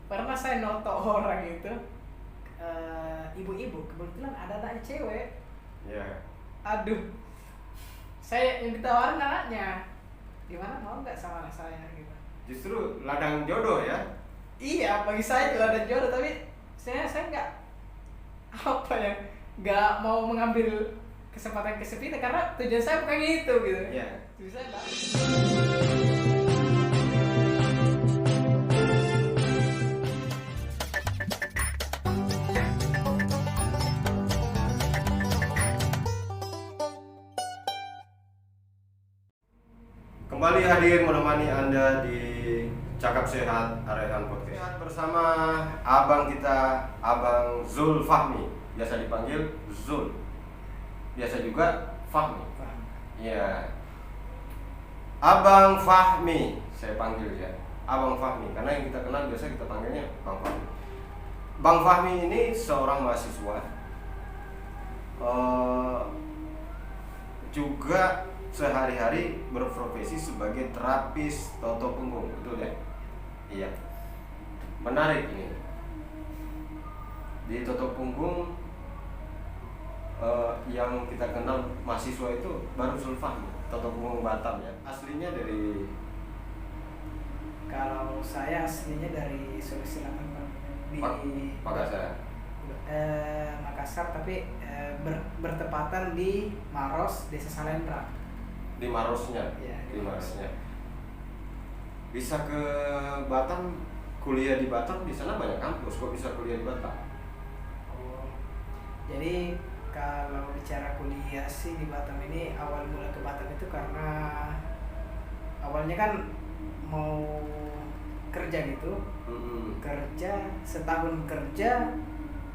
pernah saya noto orang itu ibu-ibu, kebetulan ada anaknya cewek. Iya. Aduh, saya yang ditawarin anaknya, gimana mau nggak sama anak saya gitu. Justru ladang jodoh ya. Iya, bagi saya itu ada jodoh, tapi saya nggak apa ya, nggak mau mengambil kesempatan kesepitan karena tujuan saya bukan itu gitu. Iya. Tujuan saya nggak. Kembali hadir menemani Anda di Cakap Sehat Arehan Podcast bersama abang kita, Abang Zul Fahmi, biasa dipanggil Zul, biasa juga Fahmi. Ya, Abang Fahmi, saya panggil ya, Abang Fahmi, karena yang kita kenal biasa kita panggilnya Bang Fahmi. Bang Fahmi ini seorang mahasiswa, juga sehari-hari berprofesi sebagai terapis toto punggung, betul ya? Iya. Menarik ini. Di toto punggung yang kita kenal mahasiswa itu baru Sulfah, toto punggung Batam ya. Aslinya dari, Kalau saya aslinya dari Sulawesi Selatan, Pak. Di Makassar. Makassar, tapi bertepatan di Maros, Desa Salendra. Di Marosnya. Ya, Di Marosnya. Bisa ke Batam, kuliah di Batam, di sana banyak kampus, kok bisa kuliah di Batam? Oh, jadi kalau bicara kuliah sih di Batam ini, awal mula ke Batam itu karena awalnya kan mau kerja gitu, kerja setahun kerja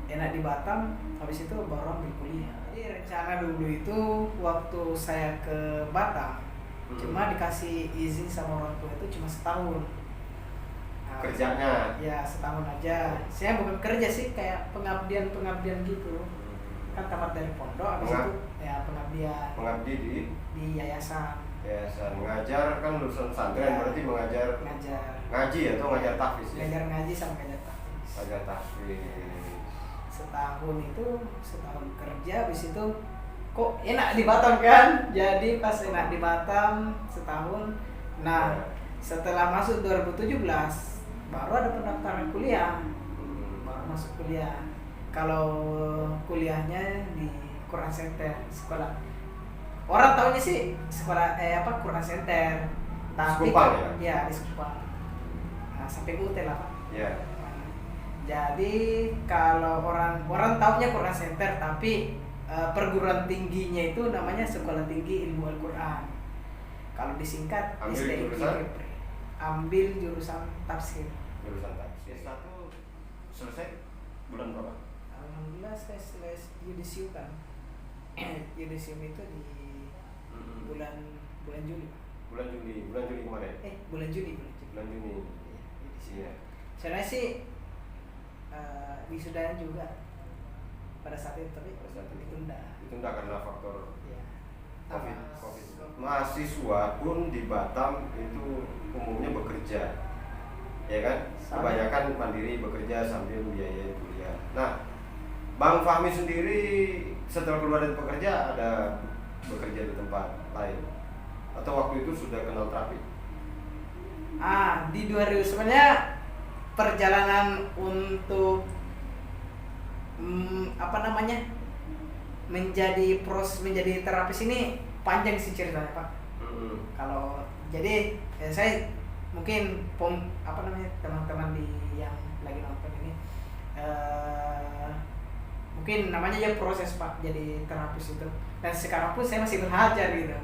enak di Batam, habis itu baru ambil kuliah. Jadi rencana dulu itu waktu saya ke Batam cuma dikasih izin sama orang tua itu cuma setahun. Nah, Kerjanya? ya setahun aja. Saya bukan kerja sih, kayak pengabdian gitu. Kan tamat dari pondok, habis itu ya pengabdian. Mengabdi di yayasan. Yayasan ngajar, kan lulusan pesantren Ya, berarti mengajar. ngaji Atau ngajar tahfiz ya? ngajar ngaji sama ngajar tahfiz. Ngajar tahfiz. Setahun kerja, habis itu kok enak di Batam kan, jadi pas enak di Batam setahun. Nah, setelah masuk 2017 baru ada pendaftaran kuliah, baru masuk kuliah. Kalau kuliahnya di Quran Center, sekolah orang taunya sih sekolah Quran Center, tapi Sekupang ya di Sekupang. Nah, sampai UT lah Pak. Ya. Jadi kalau orang taunya Quran Center, tapi perguruan tingginya itu namanya Sekolah Tinggi Ilmu Al-Quran. Kalau disingkat ambil jurusan tafsir. Jurusan tafsir. S1 selesai bulan berapa? Alhamdulillah saya selesai yudisium kan. Yudisium itu di bulan Juli. Bulan Juli kemarin. Bulan Juni. Iya. Saya sih wisuda juga pada saat itu, tapi ditunda karena faktor ya, COVID. Mahasiswa pun di Batam itu umumnya bekerja, ya kan? Kebanyakan mandiri bekerja sambil biaya kuliah. Nah, Bang Fahmi sendiri setelah keluar dari pekerja ada bekerja di tempat lain atau waktu itu sudah kenal terapi? Di 2000 sebenarnya perjalanan untuk menjadi terapis ini panjang sih ceritanya Pak. Kalau jadi saya mungkin teman-teman yang lagi nonton ini mungkin namanya ya proses Pak jadi terapis itu, dan sekarang pun saya masih belajar gitu.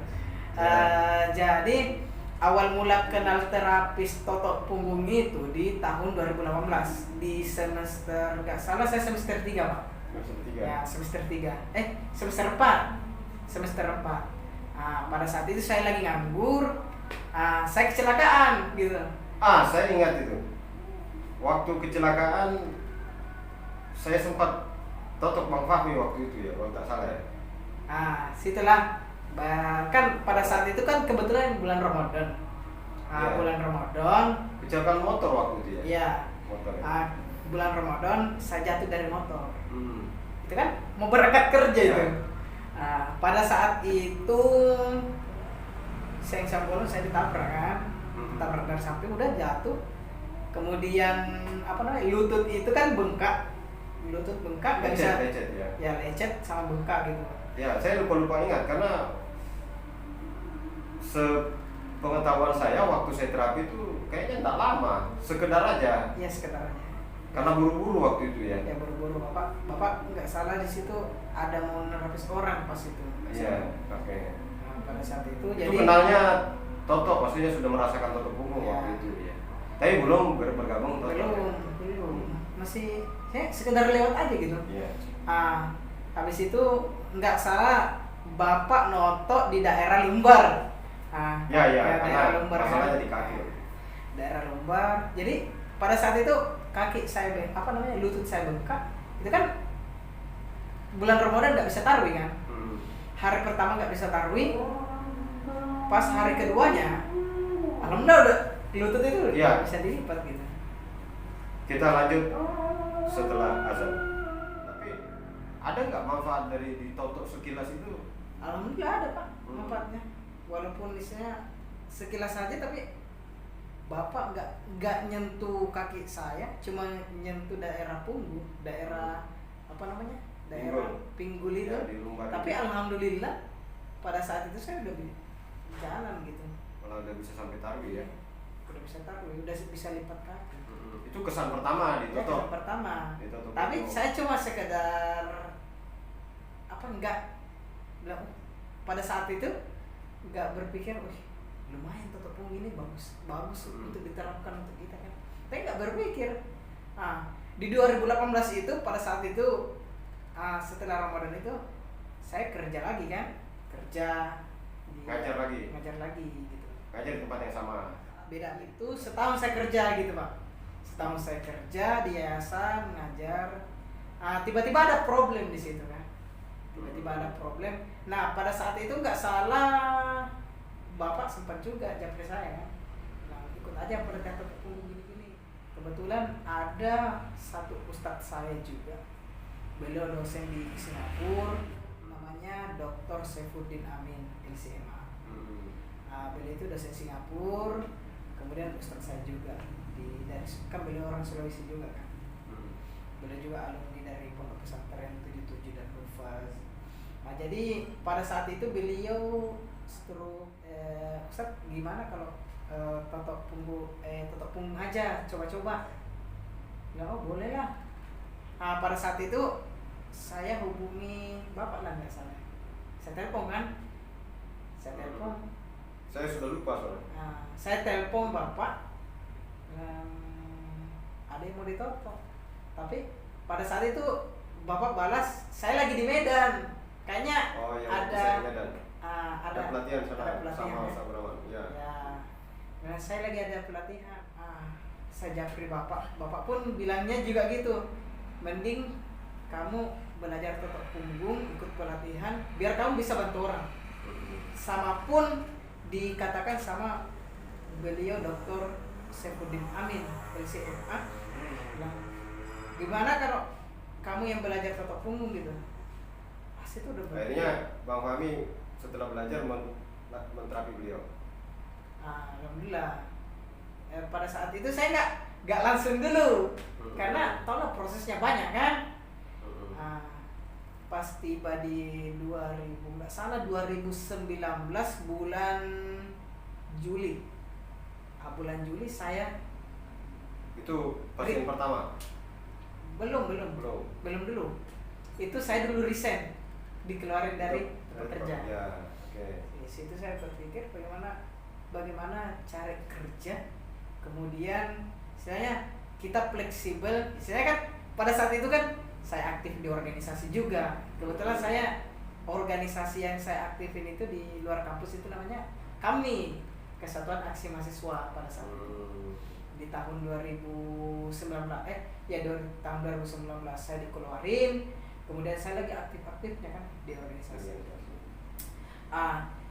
Jadi awal mula kenal terapis totok punggung itu di tahun 2018 di semester, nggak salah saya semester 3 Pak. Ya semester 3, semester 4. Pada saat itu saya lagi nganggur, saya kecelakaan gitu. Saya ingat itu. Waktu kecelakaan saya sempat totok Bang Fahmi waktu itu ya, kalau tak salah ya. Setelah kan pada saat itu kan kebetulan bulan Ramadan. Bulan Ramadan. Kecelakaan motor waktu itu ya? Iya. motor ya? Bulan Ramadan saya jatuh dari motor. Hmm. Itu kan mau berangkat kerja Ya. itu. Pada saat itu saya ditabrak kan, tabrak dari samping, udah jatuh. Kemudian lutut itu kan bengkak, nggak bisa, lecet ya. Lecet sama bengkak gitu. Ya, saya lupa ingat karena sepengetahuan saya waktu saya terapi itu kayaknya tak lama, sekedar aja. Ya sekedar aja. Karena buru-buru waktu itu ya. Ya buru-buru, bapak nggak salah di situ ada mau nerapis orang pas itu. Iya, oke. Nah, pada saat itu Itu jadi kenalnya Toto, maksudnya sudah merasakan Toto punggung Ya. waktu itu ya. Tapi belum bergabung Toto. belum masih saya sekedar lewat aja gitu. Iya. Habis itu nggak salah bapak noto di daerah lumbar. Daerah Daerah lumbar masalahnya kan. di kaki. Daerah lumbar. Jadi pada saat itu kaki saya lutut saya bengkak. Itu kan bulan Ramadan nggak bisa tarawih kan. Hari pertama nggak bisa tarawih. Pas hari keduanya, alhamdulillah udah lutut itu Iya. bisa dilipat gitu. Kita lanjut setelah azan. Tapi ada nggak manfaat dari ditotok sekilas itu? Alhamdulillah ada Pak manfaatnya. Walaupun isinya sekilas saja, tapi bapak nggak nyentuh kaki saya, cuma nyentuh daerah punggung, daerah daerah pinggul itu. Ya, di lumbar Tapi itu. alhamdulillah pada saat itu saya udah jalan gitu. Malah udah bisa sampai tarawih ya. Udah bisa taruh, udah bisa lipat kaki. Itu kesan pertama Ya, ditotok. yang pertama. Ditotok Tapi punggung. saya cuma sekedar bilang pada saat itu nggak berpikir, lumayan tutup punggung ini bagus untuk diterapkan untuk kita kan. Tapi nggak berpikir. Di 2018 itu pada saat itu setelah Ramadan itu saya kerja lagi kan, Ngajar lagi gitu. Ngajar di tempat yang sama. Beda itu setahun saya kerja gitu Pak. Setahun saya kerja di yayasan ngajar. Tiba-tiba ada problem di situ kan. Tiba-tiba ada problem. Nah pada saat itu nggak salah bapak sempat juga japri saya kan. Nah ikut aja pelatihan tutup punggung gini-gini. Kebetulan ada satu ustadz saya juga. Beliau dosen di Singapura, namanya Dr. Saifuddin Amin LCMA. Beliau itu dosen Singapura, kemudian ustadz saya juga kan beliau orang Sulawesi juga kan. Beliau juga alumni dari Pondok Pesantren 77 dan Hufaz. Jadi pada saat itu beliau Ustadz gimana kalau totok punggung aja, coba-coba. Ya boleh lah. Pada saat itu saya hubungi bapak lah nggak salah. Saya telepon kan. Saya sudah lupa soalnya. Saya telepon bapak. Ada yang mau ditotok. Tapi pada saat itu bapak balas, saya lagi di Medan. Kayaknya ada pelatihan sana ada pelatihan, sama ya. Ustaz Braman. Ya. Nah, saya lagi ada pelatihan. Saya japri bapak pun bilangnya juga gitu. Mending kamu belajar totok punggung, ikut pelatihan, biar kamu bisa bantu orang. Sama pun dikatakan sama beliau Dr. Saifuddin Amin LCMA. Gimana kalau kamu yang belajar totok punggung gitu? Itu udah Akhirnya Bang Fahmi setelah belajar menterapi beliau. Alhamdulillah. Pada saat itu saya nggak langsung dulu, karena tau lah prosesnya banyak kan. Pas tiba di 2019 bulan Juli. Bulan Juli saya itu pasien pertama. Belum dulu. Itu saya dulu resign, dikeluarin dari pekerjaan. Ya, oke. Di situ saya berpikir bagaimana cari kerja, kemudian istilahnya kita fleksibel. Istilahnya kan pada saat itu kan saya aktif di organisasi juga. Kebetulan saya organisasi yang saya aktifin itu di luar kampus itu namanya KAMI, Kesatuan Aksi Mahasiswa pada saat itu. Di tahun 2019 tahun 2019 saya dikeluarin, kemudian saya lagi aktif-aktifnya kan di organisasi.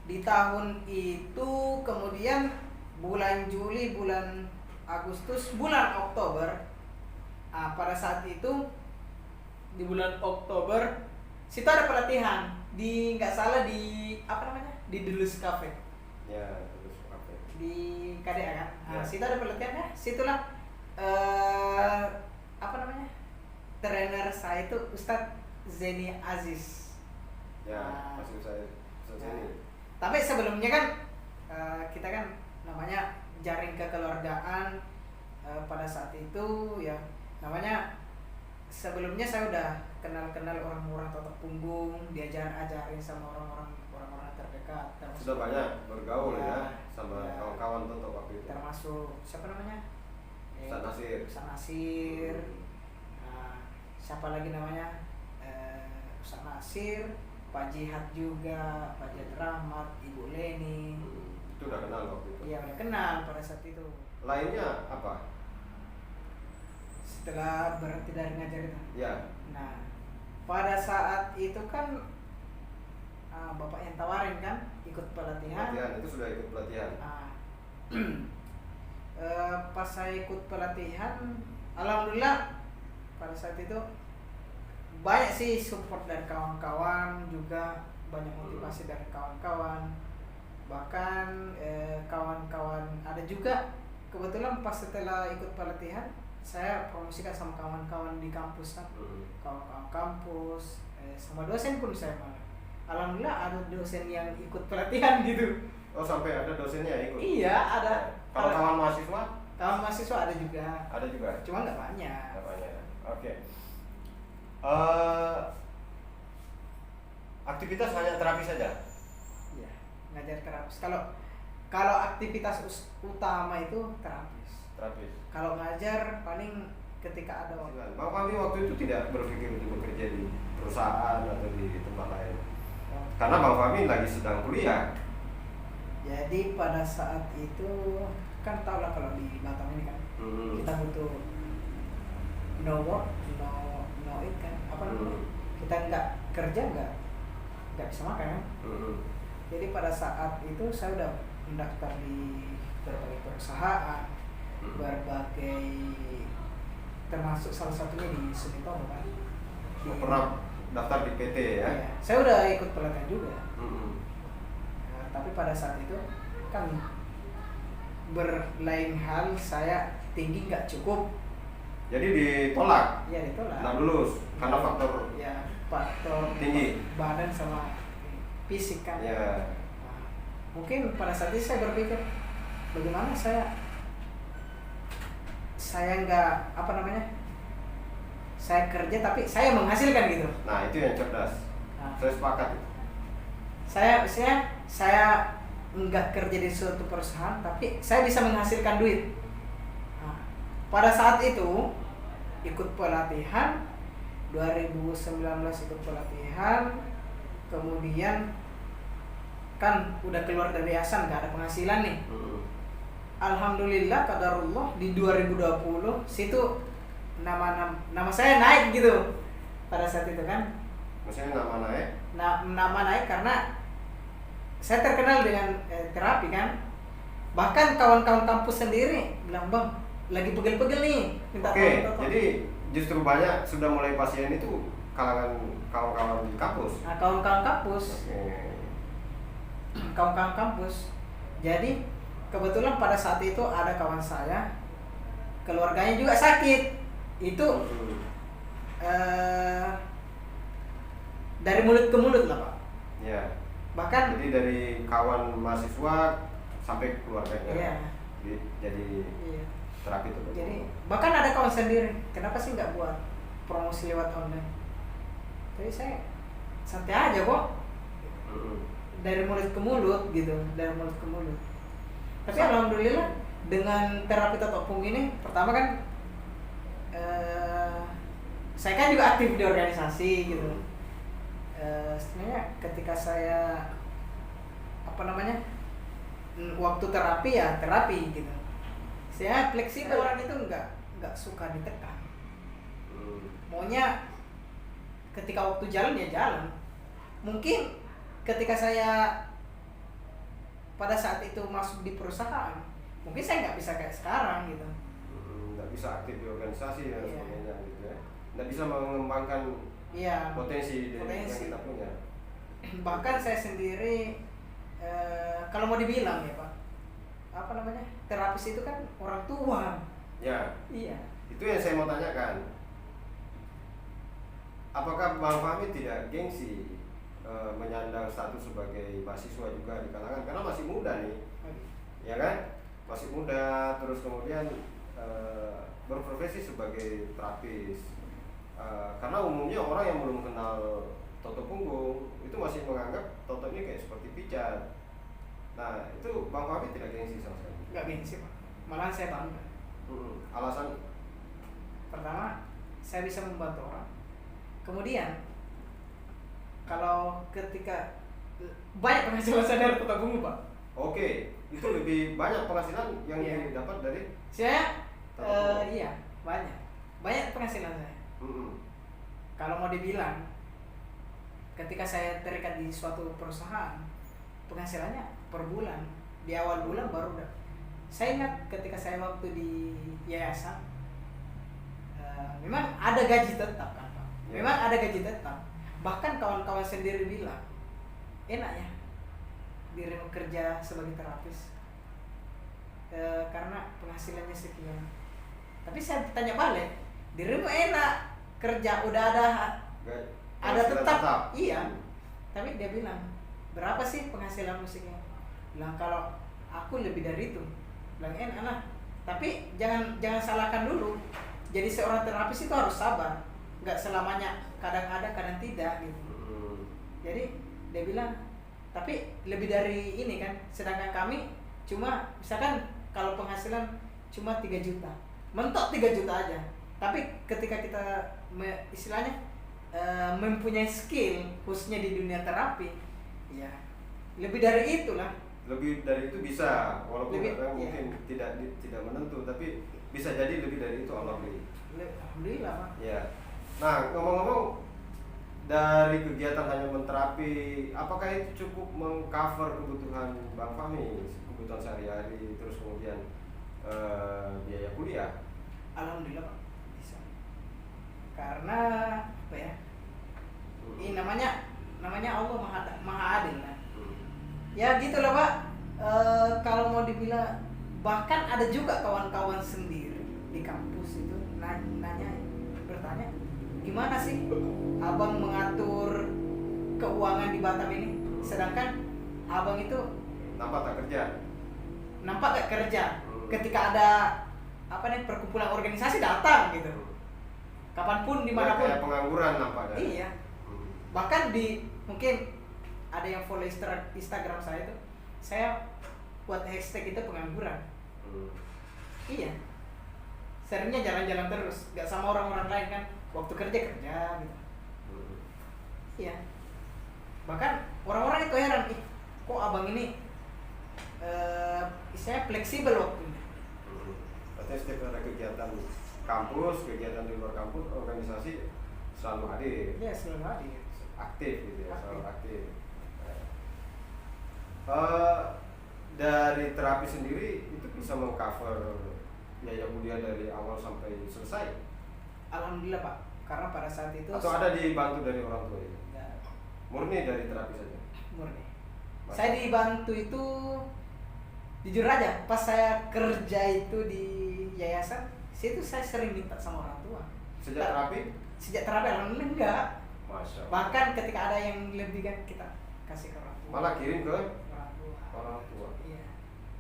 Di tahun itu kemudian bulan Juli, bulan Agustus, bulan Oktober Pada saat itu di bulan Oktober situ ada pelatihan di nggak salah di apa namanya di Dulus Cafe Ya, terus apa? di KDA kan. Ya. Situ ada pelatihannya. Situlah apa namanya trainer saya itu Ustadz Zeni Aziz. Ya, Nah, masuk saya Nah, tapi sebelumnya kan kita kan namanya jaring kekeluargaan pada saat itu ya namanya sebelumnya saya udah kenal orang-orang totok punggung, ajarin sama orang-orang terdekat termasuk sudah banyak bergaul ya, Ya, sama ya. kawan-kawan tuh waktu itu. termasuk siapa namanya Ustaz Nasir. Ustaz Nasir. Nah, siapa lagi namanya Ustaz Nasir, Pak Jihad juga, Pak Jihad Rahmat, Ibu Leni. Itu udah kenal waktu itu. Iya udah kenal pada saat itu. Lainnya apa? Setelah berhenti dari ngajar itu. Ya. Nah, pada saat itu kan bapak yang tawarin kan ikut pelatihan. Pelatihan itu sudah ikut pelatihan. Nah, pas saya ikut pelatihan, alhamdulillah pada saat itu banyak sih support dari kawan-kawan, juga banyak motivasi dari kawan-kawan. Bahkan kawan-kawan ada juga kebetulan pas setelah ikut pelatihan saya promosikan sama kawan-kawan di kampus kan, kawan-kawan kampus, sama dosen pun saya malah. Alhamdulillah ada dosen yang ikut pelatihan gitu. Oh, sampai ada dosennya yang ikut? Iya ada. Kalau kawan mahasiswa? Kawan mahasiswa ada juga. Ada juga. Cuma nggak banyak. Nggak banyak. Oke. Aktivitas hanya terapi saja? Iya, ngajar terapis. Kalau aktivitas utama itu terapis. Terapis. Kalau ngajar paling ketika ada waktu. Bang Fahmi waktu itu tidak berpikir untuk bekerja di perusahaan atau di tempat lain? Karena Bang Fahmi lagi sedang kuliah. Jadi pada saat itu kan tau lah kalau di Batam ini kan kita butuh no work, no eat kan, apa namanya? Kita nggak kerja nggak bisa makan kan? Jadi pada saat itu saya udah mendaftar di berbagai perusahaan, berbagai termasuk salah satunya di Sumitomo kan. Pernah daftar di PT ya? Iya, saya udah ikut pelatihan juga. Nah, tapi pada saat itu kan berlain hal, saya tinggi nggak cukup. Jadi ditolak? Iya ditolak. Nggak lulus karena faktor ya faktor tinggi badan sama fisik kan. Ya. Nah, mungkin pada saat itu saya berpikir bagaimana saya nggak apa namanya, saya kerja tapi saya menghasilkan gitu. Nah itu yang cerdas. Nah, Saya sepakat. saya nggak kerja di suatu perusahaan tapi saya bisa menghasilkan duit. Nah, pada saat itu ikut pelatihan 2019 ikut pelatihan, kemudian kan udah keluar dari yayasan nggak ada penghasilan nih. Alhamdulillah qadarullah di 2020 situ nama saya naik gitu pada saat itu kan. Maksudnya nama naik? Nama naik karena saya terkenal dengan terapi kan. Bahkan kawan-kawan kampus sendiri bilang, "Bang, lagi pegel-pegel nih, minta tolong." Jadi justru banyak sudah mulai pasien itu kalangan kawan-kawan di kampus. Nah, kawan-kawan kampus. Kawan-kawan kampus. Jadi kebetulan pada saat itu ada kawan saya, keluarganya juga sakit. Itu dari mulut ke mulut lah Pak. Ya. Bahkan Jadi dari kawan mahasiswa sampai keluarganya. Iya. Jadi Iya. terapi itu. Jadi bahkan ada kawan sendiri, kenapa sih nggak buat promosi lewat online? Jadi saya santai aja kok. Dari mulut ke mulut gitu, dari mulut ke mulut. Tapi alhamdulillah dengan terapi totok punggung ini, pertama kan saya kan juga aktif di organisasi gitu. Sebenarnya ketika saya apa namanya waktu terapi ya terapi gitu. Saya fleksibel, orang itu nggak suka ditekan. Maunya ketika waktu jalan ya jalan. Mungkin ketika saya pada saat itu masuk di perusahaan, mungkin saya nggak bisa kayak sekarang gitu. Nggak bisa aktif di organisasi dan Iya. sebagainya gitu ya. Nggak bisa mengembangkan Iya, potensi yang potensi. kita punya. Bahkan saya sendiri kalau mau dibilang ya Pak, apa namanya, terapis itu kan orang tua. Ya, Iya. itu yang saya mau tanyakan. Apakah Bang Fahmi tidak gengsi menyandang status sebagai mahasiswa juga di kalangan, karena masih muda nih, ya kan? Masih muda, terus kemudian berprofesi sebagai terapis. Karena umumnya orang yang belum kenal Toto Punggung itu masih menganggap Toto ini kayak seperti pijat. Nah, itu Bang Fahmi tidak gengsi sama sekali? Nggak gengsi Pak, malahan saya bangga. Alasan? Pertama, saya bisa membantu orang. Kemudian, kalau ketika banyak penghasilan saya dari Kota Bungu Pak. Oke, itu lebih banyak penghasilan yang Iya. didapat dari Saya Toto Punggung? iya banyak penghasilan saya. Mm-mm. Kalau mau dibilang, ketika saya terikat di suatu perusahaan, penghasilannya per bulan, di awal bulan baru udah. Saya ingat ketika saya waktu di yayasan, memang ada gaji tetap kan Pak. Ya. Memang ada gaji tetap. Bahkan kawan-kawan sendiri bilang, enak ya dirimu kerja sebagai terapis, karena penghasilannya sekian. Tapi saya tanya balik, dirimu enak kerja udah ada Penghasilan tetap. Iya. Tapi dia bilang, berapa sih penghasilan musiknya? Bilang kalau aku lebih dari itu. Bilang enak lah. Tapi jangan salahkan dulu. Jadi seorang terapis itu harus sabar. Nggak selamanya, kadang ada kadang tidak gitu. Jadi dia bilang, tapi lebih dari ini kan. Sedangkan kami cuma misalkan kalau penghasilan cuma 3 juta. Mentok 3 juta aja. Tapi ketika kita istilahnya mempunyai skill khususnya di dunia terapi, ya lebih dari itulah. Lebih dari itu bisa, walaupun Lebih, kadang iya. mungkin tidak menentu, tapi bisa jadi lebih dari itu, Alhamdulillah Pak. Ya. Nah, ngomong-ngomong, dari kegiatan hanya menterapi, apakah itu cukup mengcover kebutuhan Bang Fahmi, kebutuhan sehari-hari, terus kemudian biaya kuliah? Alhamdulillah Pak, bisa. Karena apa ya? Ini namanya Allah maha adil lah. Ya gitulah Pak. Kalau mau dibilang, bahkan ada juga kawan-kawan sendiri di kampus itu bertanya, gimana sih abang mengatur keuangan di Batam ini, sedangkan abang itu Nampak tak kerja? nampak gak kerja. Ketika ada perkumpulan organisasi datang gitu, kapanpun dimanapun. Kayak pengangguran nampaknya. Iya. Bahkan mungkin ada yang follow Instagram saya tuh, saya buat hashtag itu pengangguran. Iya. Seringnya jalan-jalan terus, gak sama orang-orang lain kan. Waktu kerja gitu. Iya. Bahkan orang-orang itu heran, kok abang ini saya fleksibel waktunya. Berarti setiap ada kegiatan kampus, kegiatan di luar kampus, organisasi selalu hadir. Iya, selalu hadir. Aktif gitu ya, Aktif. selalu aktif. Dari terapi sendiri itu bisa mengcover biaya kuliah dari awal sampai selesai? Alhamdulillah Pak, karena pada saat itu Atau ada dibantu dari orang tua ya? Ya, Murni dari terapi saja? murni. Masa? Saya dibantu itu jujur aja, pas saya kerja itu di yayasan, itu saya sering minta sama orang tua. Sejak terapi? Sejak terapi alhamdulillah enggak. Masya Allah. Bahkan ketika ada yang lebih kan kita kasih ke orang tua. Malah kirim ke orang tua. orang tua. Iya.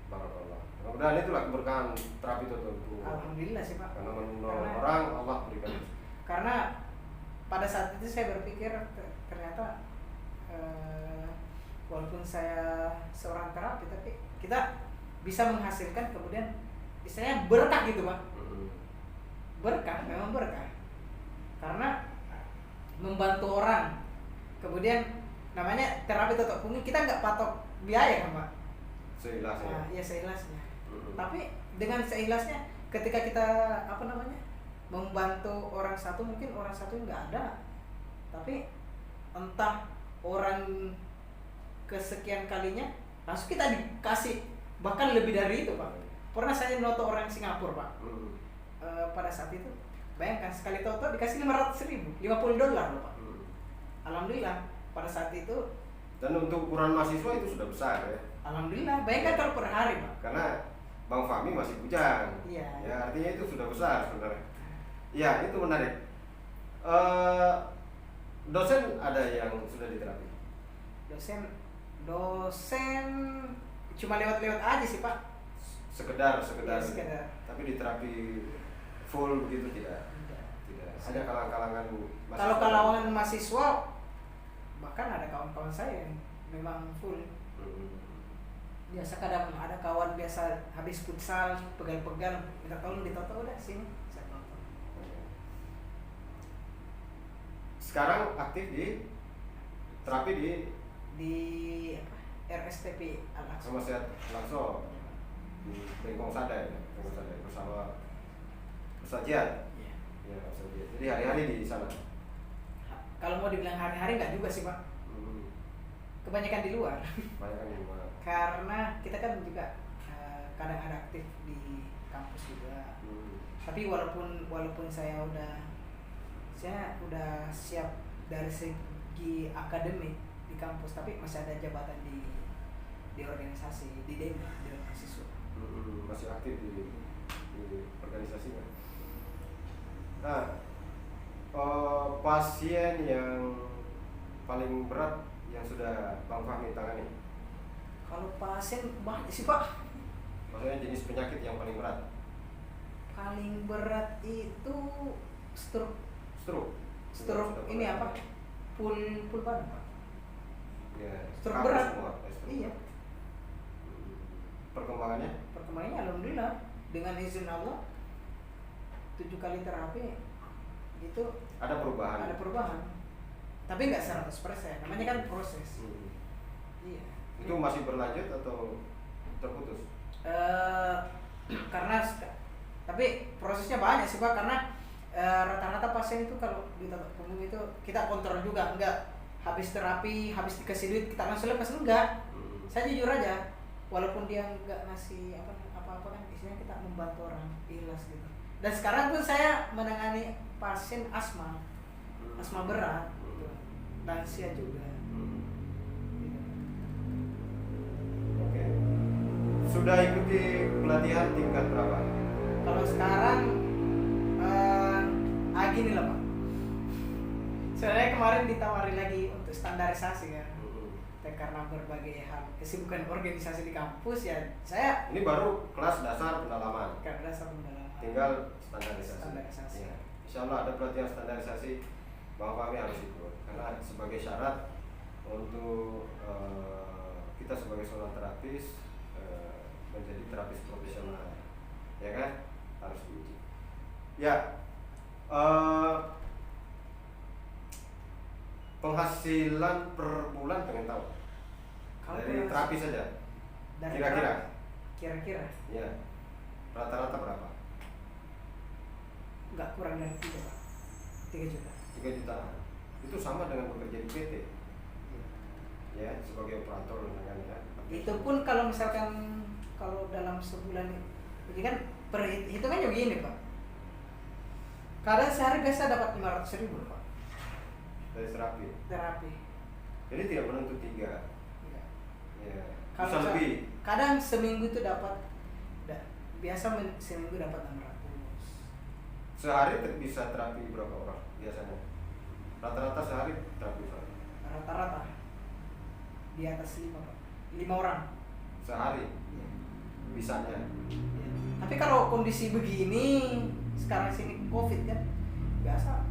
Barakallah. Mudah-mudahan itulah keberkahan terapi tertentu. Alhamdulillah sih Pak. Karena menolong Karena- orang, Allah berikan. Karena pada saat itu saya berpikir ternyata walaupun saya seorang terapi, tapi kita bisa menghasilkan kemudian istilahnya berkah gitu Pak. Berkah, memang berkah. Karena membantu orang, kemudian namanya terapi totok punggung, kita nggak patok biaya kan Pak. Seikhlasnya. Nah, ya seikhlasnya. Tapi dengan seikhlasnya, ketika kita membantu orang satu, mungkin orang satu nggak ada, tapi entah orang kesekian kalinya langsung kita dikasih bahkan lebih dari itu Pak. Pernah saya noto orang Singapura Pak. pada saat itu bayangkan sekali toto dikasih 500.000, $50 loh Pak. Alhamdulillah pada saat itu. Dan untuk ukuran mahasiswa itu sudah besar ya. Alhamdulillah, bayangkan kalau per hari Pak. Karena Bang Fahmi masih bujang. Iya. Ya artinya itu sudah besar sebenarnya. Ya itu menarik. Dosen ada yang sudah diterapi? Dosen cuma lewat-lewat aja sih Pak. Sekedar. Ya, sekedar. Tapi diterapi full begitu tidak. Tidak. Ada kalangan mahasiswa. Kalau kalangan mahasiswa bahkan ada kawan-kawan saya yang memang full. Biasa kadang ada kawan biasa habis futsal pegal-pegal minta tolong ditoto, udah sini saya tonton. Sekarang aktif di terapi di RSTP Al-Aqsa. Rumah Sehat Al-Aqsa di Bengkong Sadai bersama Persajian. Iya. Ya, Persajian. Jadi hari-hari di sana. Kalau mau dibilang hari-hari nggak juga sih Pak. Kebanyakan di luar. Kebanyakan di luar. Karena kita kan juga kadang ada aktif di kampus juga. Tapi walaupun saya udah siap dari segi akademik di kampus, tapi masih ada jabatan di organisasi, di mahasiswa. Masih aktif di organisasinya. Nah, pasien yang paling berat yang sudah Bang Fahmi tangani? Kalau pasien banyak sih Pak. Maksudnya jenis penyakit yang paling berat? Paling berat itu stroke ini apa? Full badan Pak. Ya, stroke berat. Semua, iya. Perkembangannya alhamdulillah dengan izin Allah 7 kali terapi itu ada perubahan. Tapi nggak 100%, namanya kan proses. Iya. Itu masih berlanjut atau terputus? Karena tapi prosesnya banyak sih Pak, karena rata-rata pasien itu kalau di tempat umum itu kita kontrol juga, enggak habis terapi, habis dikasih duit kita langsung lepas, enggak. Saya jujur aja, walaupun dia enggak ngasih apa-apa kan, istilahnya kita membantu orang ikhlas gitu. Dan sekarang pun saya menangani pasien asma berat, gitu. Lansia juga. Gitu. Oke. Sudah ikuti pelatihan tingkat berapa? Kalau sekarang gini lah Pak. Sebenarnya kemarin ditawari lagi untuk standarisasi kan. Karena berbagai hal kesibukan organisasi di kampus ya, saya ini baru kelas dasar pendalaman. Tinggal standarisasi. Ya. Insya Allah ada pelatihan standarisasi, Bang Fahmi harus ikut karena sebagai syarat untuk kita sebagai seorang terapis menjadi terapis profesional, ya kan, harus diuji. Ya, penghasilan per bulan pengen tahu dari terapi saja, kira-kira ya rata-rata berapa? Nggak kurang dari 3 juta. 3 juta itu sama dengan bekerja di PT ya, sebagai operator misalkan ya. Itu pun kalau misalkan kalau dalam sebulan ini kan perhitungannya begini Pak, kadang sehari biasa dapat 500.000 Pak dari terapi. Jadi tidak menentu 3 ya. Bisa lebih. Kadang seminggu itu dapat seminggu dapat 600. Sehari bisa terapi berapa orang biasanya? Rata-rata sehari terapi berapa? Rata-rata di atas 5 Pak. 5 orang sehari ya. Bisanya Ya. Tapi kalau kondisi begini sekarang sini COVID kan biasa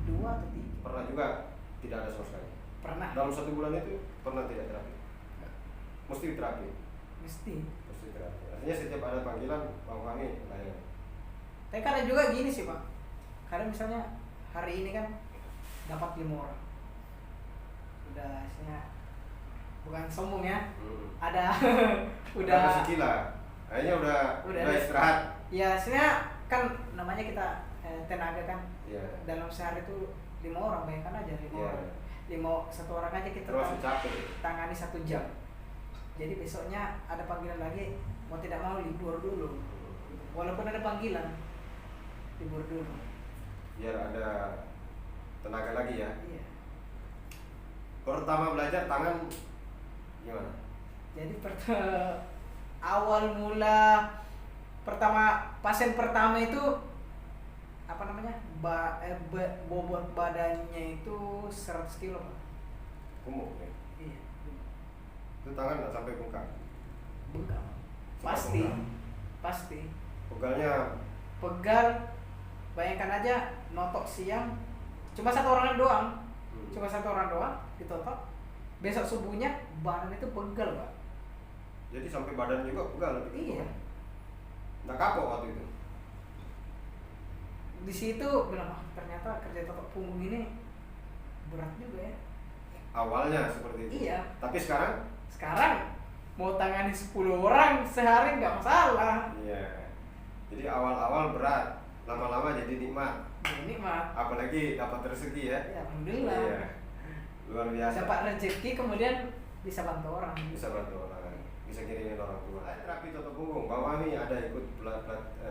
2 atau 3. Pernah juga tidak ada sama sekali? Pernah. Dalam 1 bulan itu pernah tidak terapi? Mesti terapi? Mesti terapi. Artinya setiap ada panggilan Bang Fahmi layani. Tapi kadang juga gini sih Pak, kadang misalnya hari ini kan dapat 5 orang, udah istilahnya bukan sombong ya, ada udah sikila, kayaknya udah istirahat. Ya istilahnya kan namanya kita tenaga kan, dalam sehari itu 5 orang, bayangkan aja 5 orang, 1 orang aja kita tangani 1 jam. Jadi besoknya ada panggilan lagi, mau tidak mau libur dulu, walaupun ada panggilan. libur dulu. biar ada tenaga lagi ya. Iya. Pertama belajar tangan gimana? Jadi awal mula pasien pertama itu apa namanya, bobot badannya itu 100 kilo Pak. Gemuk ya. Iya. Itu tangan nggak sampai bengkak. Bengkak. Sampai Pasti. bengkak. Pasti. Pegalnya Pegal. Bayangkan aja notok siang cuma satu orang doang. Cuma satu orang doang ditotok. Besok subuhnya badan itu pegal Pak. jadi sampai badan juga pegal. Iya. Nggak kapok waktu itu. Di situ bilang, ternyata kerja totok punggung ini berat juga ya. Awalnya seperti itu. Iya. Tapi sekarang? Sekarang mau tangani 10 orang sehari nggak masalah. Iya. Jadi awal-awal berat, lama-lama jadi nikmat. Ini mah. Apalagi dapat rezeki ya. Ya, alhamdulillah. Iya. Luar biasa. Dapat rezeki kemudian bisa bantu orang. Bisa bantu orang, bisa kirimin orang tua. Terapi totok punggung, Bang Fahmi ada ikut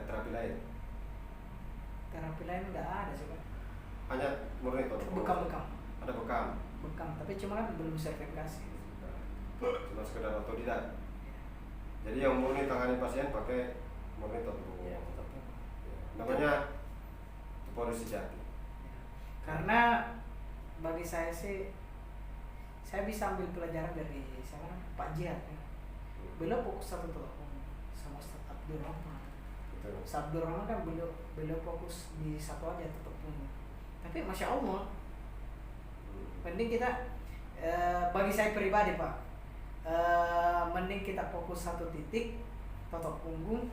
terapi lain? Terapi lain nggak ada sih Pak. Hanya murni totok punggung. Bekam. Ada bekam. Bekam, tapi cuma kan belum sertifikasi. Cuma sekedar otodidak. Jadi yang murni tangani pasien pakai murni totok punggung. Iya, totok punggung. Namanya Tupori Sejati. Karena bagi saya sih, saya bisa ambil pelajaran dari siapa? Pak Jihad ya. Beliau fokus satu totok punggung sama Ustaz Abdul Rahman. Betul. Ustaz Abdul Rahman kan beliau fokus di satu aja totok punggung. Tapi masya Allah, mending kita bagi saya pribadi Pak, mending kita fokus satu titik totok punggung,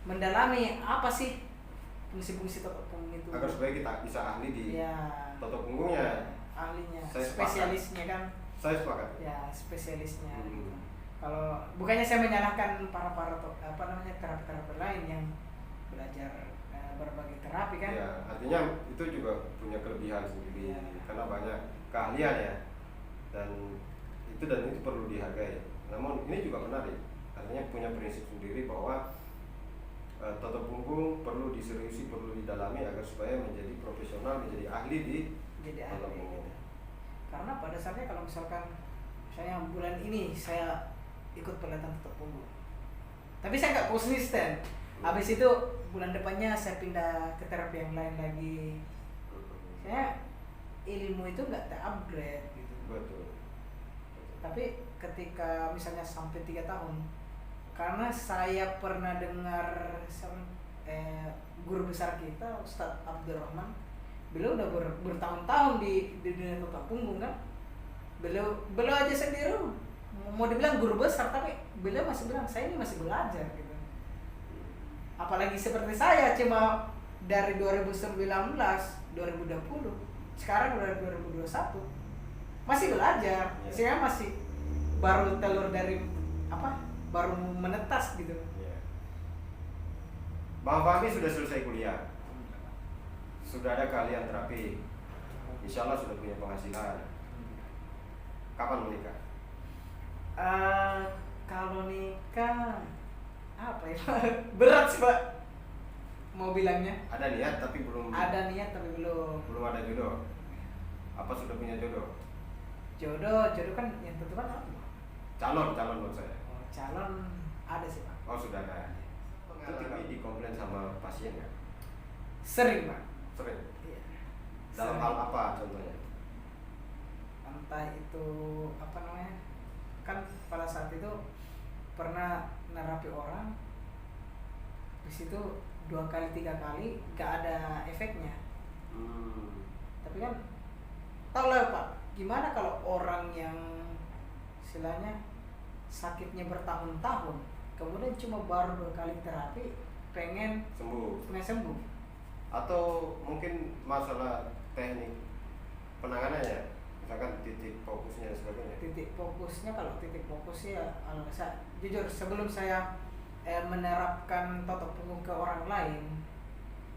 mendalami apa sih fungsi-fungsi totok punggung itu Agar supaya kita bisa ahli di ya, totok punggungnya. ahlinya, Saya sepakat. spesialisnya kan Saya sepakat. ya, spesialisnya Hmm. gitu. Kalau bukannya saya menyalahkan para terapi-terapi lain yang belajar berbagai terapi kan. Ya, artinya itu juga punya kelebihan sendiri Ya. karena banyak keahlian ya, dan itu perlu dihargai. Namun ini juga menarik, artinya punya prinsip sendiri bahwa totok punggung perlu diseriusi, perlu didalami agar supaya menjadi profesional, menjadi ahli di Jadi totok ahli punggung. gitu. Karena pada saatnya kalau misalkan misalnya bulan ini saya ikut pelatihan totok punggung, tapi saya nggak konsisten. Habis itu bulan depannya saya pindah ke terapi yang lain lagi. Saya ilmu itu nggak terupgrade gitu. Betul. Tapi ketika misalnya sampai 3 tahun, karena saya pernah dengar guru besar kita Ustaz Abdul Rahman, beliau udah bertahun-tahun di dunia totok punggung kan. Beliau aja sendiri mau dibilang guru besar, tapi beliau masih bilang saya ini masih belajar gitu. Apalagi seperti saya cuma dari 2019, 2020, sekarang udah 2021, masih belajar. Ya. Saya masih baru telur dari baru menetas gitu. Ya. Bang Fahmi sudah selesai kuliah, sudah ada keahlian terapi, insya Allah sudah punya penghasilan. Kapan menikah? Kalau nikah apa ya? Berat sih Pak mau bilangnya. Ada niat tapi belum. Ada niat tapi belum. Belum ada jodoh. Apa sudah punya jodoh? Jodoh kan yang tentu kan apa? Calon menurut saya. Oh, calon ada sih Pak. Oh sudah ada. Pengalaman dikomplain sama pasien ya? Sering Pak. Sering. Iya. Dalam Sering. hal apa contohnya? Entah itu apa namanya, kan pada saat itu pernah nerapi orang, di situ 2 kali 3 kali gak ada efeknya. Tapi kan tau lah Pak, gimana kalau orang yang istilahnya sakitnya bertahun-tahun, kemudian cuma baru 2 kali terapi pengen sembuh. Atau mungkin masalah teknik penanganannya, misalkan titik fokusnya dan sebagainya. Titik fokusnya, kalau titik fokus ya, jujur sebelum saya menerapkan totok punggung ke orang lain,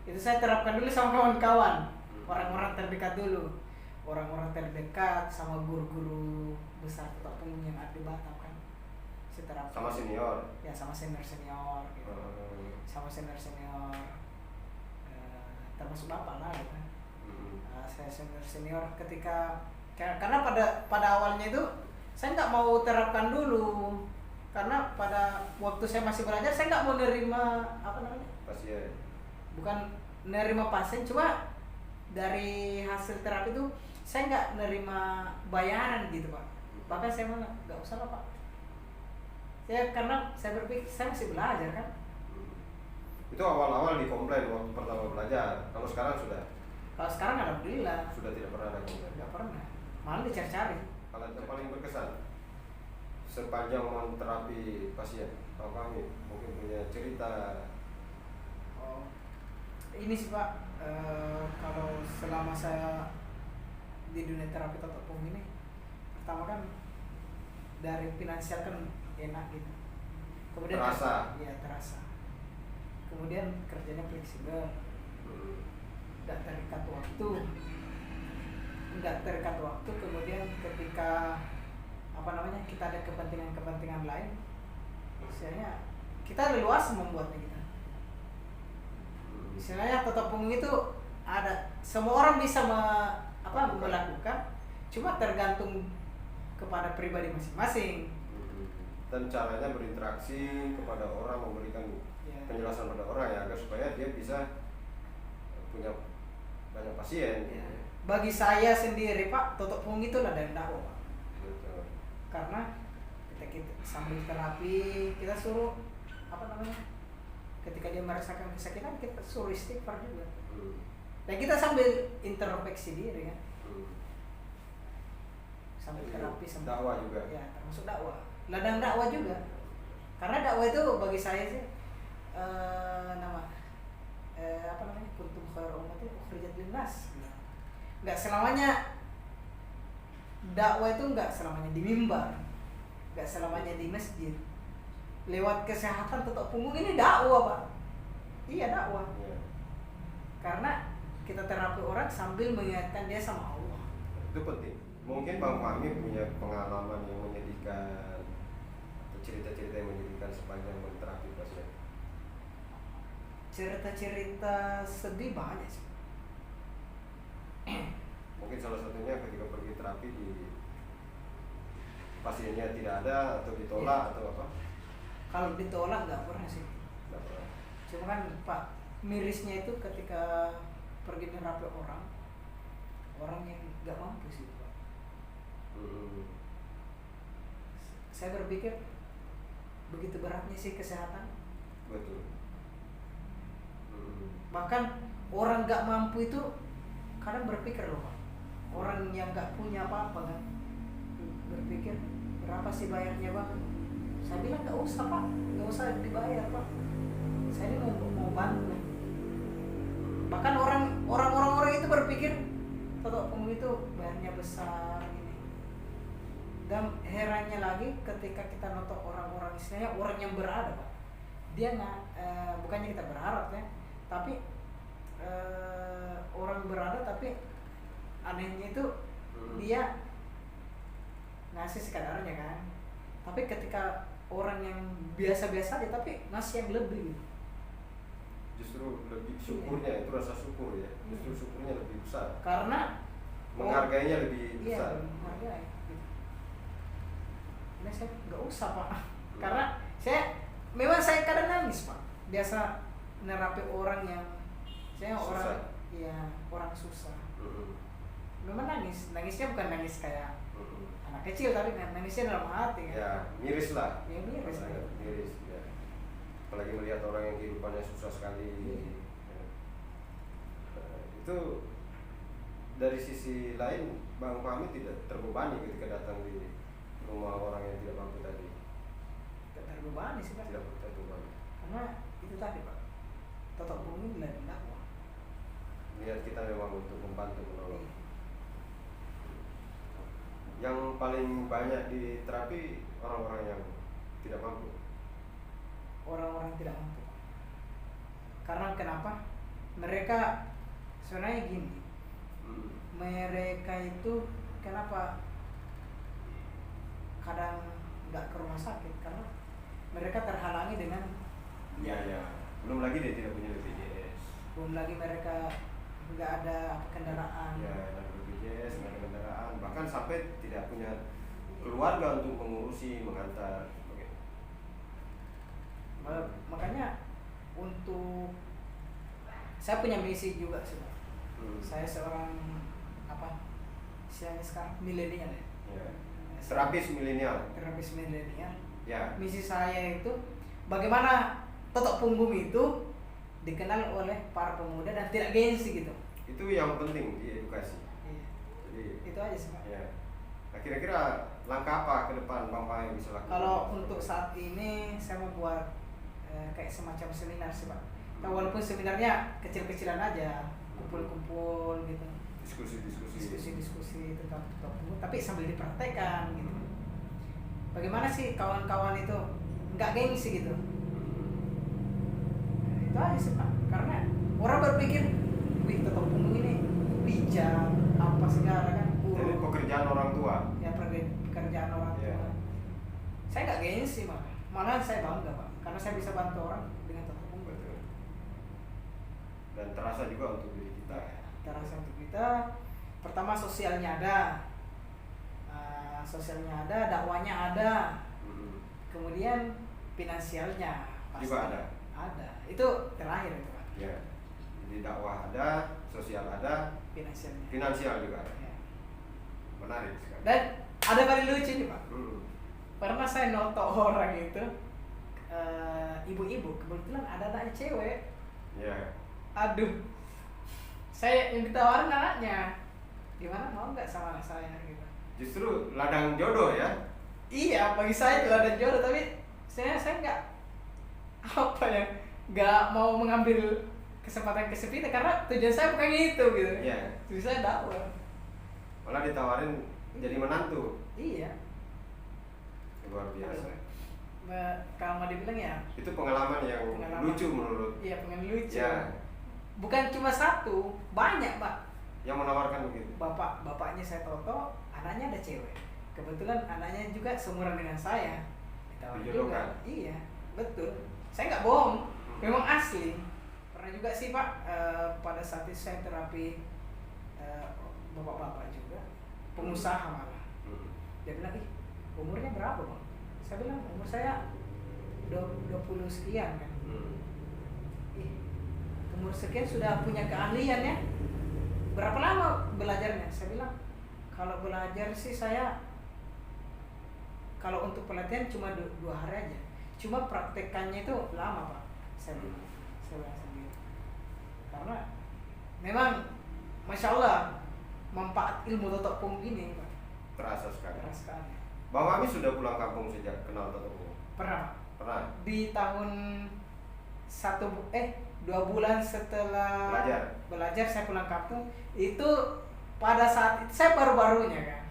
itu saya terapkan dulu sama kawan-kawan, orang-orang terdekat dulu, orang-orang terdekat sama guru-guru besar totok punggung yang ada di Batam kan, saya terapkan. Sama senior. Ya sama senior gitu. Sama senior. termasuk bapak lah gitu. Hmm. Saya senior ketika karena pada awalnya itu saya nggak mau terapkan dulu, karena pada waktu saya masih belajar saya nggak mau nerima apa namanya, Pasien. bukan nerima pasien, cuma dari hasil terapi itu saya nggak nerima bayaran gitu Pak. Bahkan saya malah nggak usah lah Pak, karena saya berpikir saya masih belajar kan. Itu awal-awal dikomplain waktu pertama belajar. Kalau sekarang Alhamdulillah sudah tidak pernah ada komplain. nggak pernah, malah dicari-cari. Hal yang paling berkesan sepanjang menterapi pasien, Pak Fahmi mungkin punya cerita. Oh, ini sih Pak, kalau selama saya di dunia terapi totok punggung ini, pertama kan dari finansial kan enak gitu, kemudian Terasa. ya terasa, kemudian kerjanya fleksibel, nggak terikat waktu, kemudian ketika apa namanya kita ada kepentingan lain, istilahnya kita leluasa membuatnya kita. Istilahnya totok punggung itu ada, semua orang bisa melakukan, cuma tergantung kepada pribadi masing-masing. Dan caranya berinteraksi kepada orang, memberikan penjelasan pada orang ya, agar supaya dia bisa punya banyak pasien. Bagi saya sendiri Pak, totok punggung itu ladang dakwah Pak. Betul. Karena kita sambil terapi kita suruh apa namanya, ketika dia merasakan kesakitan kita suruh istighfar juga. Dan kita sambil introspeksi diri kan, sambil terapi, sambil dakwah juga. Ya termasuk dakwah, ladang dakwah juga. Karena dakwah itu bagi saya sih apa namanya, kuntum khairu ummatin ukhrijat linnas. Nggak selamanya dakwah itu nggak selamanya di mimbar, nggak selamanya di masjid. Lewat kesehatan totok punggung ini dakwah Pak. Iya dakwah. Karena kita terapi orang sambil mengingatkan dia sama Allah. Itu penting. Mungkin Bang Fahmi punya pengalaman yang menyedihkan atau cerita-cerita yang menyedihkan sepanjang menterapi pasien. Cerita-cerita sedih banyak sih. Mungkin salah satunya ketika pergi terapi di pasiennya tidak ada atau ditolak atau apa? Kalau ditolak nggak pernah sih. Nggak pernah. Cuma kan Pak, mirisnya itu ketika pergi terapi orang yang nggak mampu sih Pak. Saya berpikir begitu beratnya sih kesehatan. Betul. Bahkan orang nggak mampu itu kadang berpikir loh Pak, orang yang nggak punya apa-apa kan berpikir berapa sih bayarnya Bang? Saya bilang nggak usah Pak, nggak usah dibayar Pak, saya ini mau bantu. Bahkan orang itu berpikir totok punggung itu bayarnya besar ini. Dan herannya lagi ketika kita nonton orang-orang, istilahnya orang yang berada Pak, dia nggak bukannya kita berharap ya, tapi orang berada, tapi anehnya itu dia ngasih sekadarnya kan, tapi ketika orang yang biasa-biasa aja tapi ngasih yang lebih gitu. Justru lebih syukurnya itu rasa syukur ya, justru syukurnya lebih besar Karena menghargainya lebih besar. Iya, menghargai gitu. Nah, saya nggak usah Pak, karena memang saya kadang nangis Pak, biasa nerapi orang yang saya susah. orang susah. Memang nangisnya bukan nangis kayak anak kecil, tapi nangisnya dalam hati kan. Ya miris lah. Ya miris. Miris ya. Apalagi melihat orang yang kehidupannya susah sekali. Ya. Itu dari sisi lain Bang Fahmi tidak terbebani ketika datang di rumah orang yang tidak mampu tadi. Tidak terbebani sih Pak. Tidak terbebani. Karena itu tadi Pak, totok punggung dan dakwah. Niat kita memang untuk membantu menolong. Yang paling banyak di terapi orang-orang yang tidak mampu. Orang-orang tidak mampu. Karena kenapa? Mereka sebenarnya gini. Mereka itu kenapa kadang nggak ke rumah sakit? Karena mereka terhalangi dengan Ya. Belum lagi dia tidak punya BPJS. belum lagi mereka nggak ada kendaraan. Ya, nggak ada BPJS, nggak ada kendaraan, bahkan sampai tidak punya keluarga untuk mengurusi, mengantar. Oke. Makanya untuk saya punya misi juga sih, Pak. Saya seorang apa istilahnya sekarang milenial ya. Ya. Terapis milenial. Terapis milenial. Ya. Misi saya itu bagaimana totok punggung itu dikenal oleh para pemuda dan tidak gengsi gitu. Itu yang penting di edukasi. Iya. Jadi Itu aja sih, Pak. ya. Nah, kira-kira langkah apa ke depan Bang Fahmi bisa lakukan? Kalau untuk saat ini saya mau buat kayak semacam seminar sih, Pak. Nah, walaupun seminarnya kecil-kecilan aja, kumpul-kumpul gitu. Diskusi tentang punggung, tapi sambil dipraktekkan gitu. Bagaimana sih kawan-kawan itu nggak gengsi gitu? Itu aja sih, Pak. Karena orang berpikir, wih totok punggung ini bijak apa segala kan. Jadi pekerjaan orang tua. Ya pekerjaan orang tua. Yeah. Saya nggak gengsi, malah saya bangga, Pak, karena saya bisa bantu orang dengan totok punggung. Betul. Dan terasa juga untuk diri kita. Terasa untuk kita. Pertama sosialnya ada, dakwanya ada, kemudian finansialnya pasti juga ada. Ada. Itu terakhir itu, Pak. Ya. Jadi dakwah ada, sosial ada, finansial juga ada. Ya. Menarik sekali. Dan ada paling lucu nih, Pak. Pernah saya noto orang itu ibu-ibu, kebetulan ada anaknya cewek. Ya. Aduh, saya yang ditawarin anaknya, gimana mau nggak sama anak saya gitu. Justru ladang jodoh ya. Iya, bagi saya itu ladang jodoh, tapi saya nggak apa ya, nggak mau mengambil kesempatan kesepitan karena tujuan saya bukan itu gitu. Iya. Tujuan saya dakwah. Malah ditawarin jadi menantu. Iya. Luar biasa. Kalau mau dibilang ya. Itu pengalaman yang lucu menurut. Iya, pengalaman lucu. Ya. Bukan cuma satu, banyak, Pak. Yang menawarkan begitu. Bapaknya saya toto, anaknya ada cewek. Kebetulan anaknya juga seumuran dengan saya. Dijodohkan. Iya, betul. Saya nggak bohong, memang asli. Pernah juga sih, Pak, pada saat itu saya terapi bapak-bapak juga, pengusaha malah. Dia bilang, ih, umurnya berapa, Bang? Saya bilang, umur saya 20 sekian kan. Ih, umur sekian sudah punya keahlian ya. Berapa lama belajarnya? Saya bilang, kalau belajar sih saya, kalau untuk pelatihan cuma 2 hari aja. Cuma praktekannya itu lama, Pak. Saya bilang sendiri. Karena memang, Masya Allah, manfaat ilmu totok punggung ini, Pak, Terasa sekali. terasa sekali. Bang Fahmi sudah pulang kampung sejak kenal totok punggung? Pernah. Pernah. Di tahun 2 bulan setelah belajar saya pulang kampung. Itu pada saat itu saya baru-barunya kan.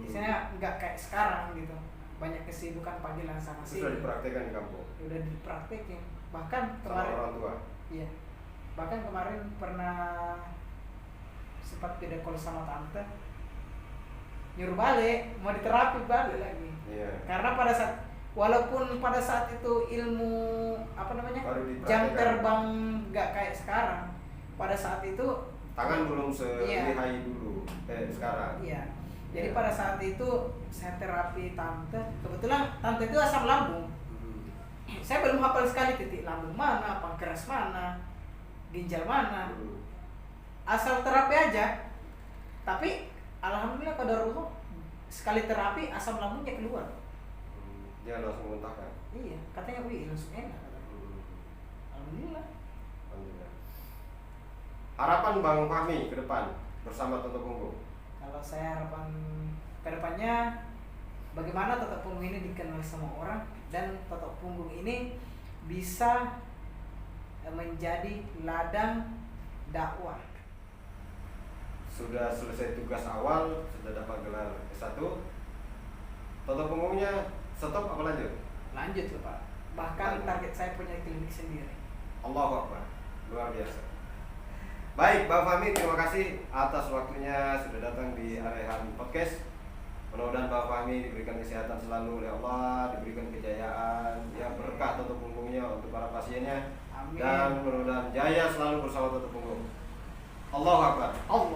Saya nggak kayak sekarang gitu. Banyak kesibukan panggilan sana sini. Sudah dipraktekkan di kampung. Udah dipraktekin. Bahkan Sama kemarin orang tua. Iya. Bahkan kemarin pernah sempat video call sama tante. Nyuruh balik, mau diterapi balik lagi. Iya. Karena walaupun pada saat itu ilmu jam terbang nggak kayak sekarang, pada saat itu tangan belum selihai dulu sekarang. Iya. Jadi pada saat itu saya terapi tante, kebetulan tante itu asam lambung. Saya belum hafal sekali titik lambung mana, pankreas mana, ginjal mana. Asal terapi aja. Tapi alhamdulillah qadarullah sekali terapi asam lambungnya keluar. Dia langsung muntahkan. Iya, katanya wih langsung enak. Alhamdulillah. Harapan Bang Fahmi ke depan bersama totok punggung. Kalau saya harapan ke depannya, bagaimana totok punggung ini dikenal semua orang dan totok punggung ini bisa menjadi ladang dakwah. Sudah selesai tugas awal, sudah dapat gelar S1. Totok punggungnya stop apa lanjut? Lanjut loh, Pak. Bahkan target saya punya klinik sendiri. Allahu Akbar, luar biasa. Baik, Bang Fahmi, terima kasih atas waktunya sudah datang di Arehan Podcast. Mudah-mudahan Bang Fahmi diberikan kesehatan selalu oleh Allah, diberikan kejayaan, ya berkah totok punggungnya untuk para pasiennya. Amin. Dan mudah-mudahan jaya selalu bersama totok punggung. Allahu Akbar. Allah